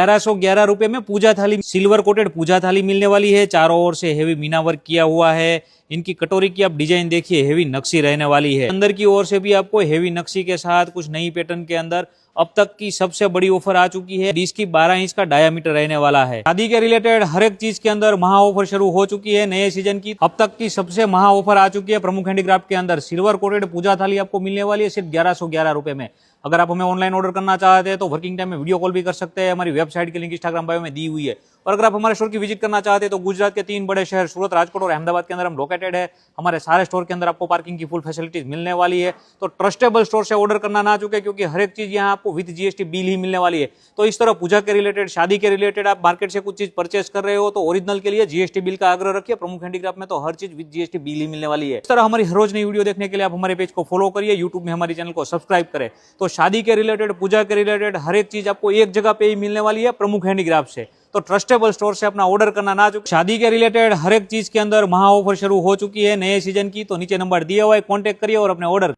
1111 में पूजा थाली, silver coated पूजा थाली मिलने वाली है। चारों ओर से हेवी मीना वर्क किया हुआ है। इनकी कटोरी की आप डिजाइन देखिए, हेवी नक्शी रहने वाली है। अंदर की ओर से भी आपको हेवी नक्शी के साथ कुछ नई पैटर्न के अंदर अब तक की सबसे बड़ी ऑफर आ चुकी है। डिश की 12 इंच का डायामीटर रहने वाला है। शादी के रिलेटेड हर एक चीज के अंदर महा ऑफर शुरू हो चुकी है। नए सीजन की अब तक की सबसे महा ऑफर आ चुकी है प्रमुख हैंडीक्राफ्ट के अंदर। सिल्वर कोटेड पूजा थाली आपको मिलने वाली है सिर्फ 1111 में। अगर आप हमें ऑनलाइन ऑर्डर करना चाहते हैं तो वर्किंग टाइम में वीडियो कॉल भी कर सकते हैं। हमारी वेबसाइट की लिंक इंस्टाग्राम बायो में दी हुई है। और अगर आप हमारे स्टोर की विजिट करना चाहते हैं तो गुजरात के 3 बड़े शहर सूरत, राजकोट और अहमदाबाद के अंदर हम लोकेटेड है। हमारे सारे स्टोर के अंदर आपको पार्किंग की फुल फैसिलिटीज मिलने वाली है। तो ट्रस्टेबल स्टोर से ऑर्डर करना ना चुके, क्योंकि हर एक चीज यहाँ आपको विद जीएसटी बिल ही मिलने वाली है। तो इस तरह पूजा के रिलेटेड, शादी के रिलेटेड आप मार्केट से कुछ चीज परचेस कर रहे हो तो ओरिजिनल के लिए जीएसटी बिल का आग्रह रखिए। प्रमुख हैंडीक्राफ्ट में तो हर चीज विद जीएसटी बिल ही मिलने वाली है। इस तरह हमारी हर रोज नई वीडियो देखने के लिए आप हमारे पेज को फॉलो करिए, यूट्यूब में हमारे चैनल को सब्सक्राइब करें। तो शादी के रिलेटेड, पूजा के रिलेटेड हर एक चीज आपको एक जगह पे ही मिलने वाली है प्रमुख हैंडीक्राफ्ट से। तो ट्रस्टेबल स्टोर से अपना ऑर्डर करना ना चूके। शादी के रिलेटेड हर एक चीज के अंदर महा ऑफर शुरू हो चुकी है नए सीजन की। तो नीचे नंबर दिया हुआ है, कॉन्टेक्ट करिए और अपने ऑर्डर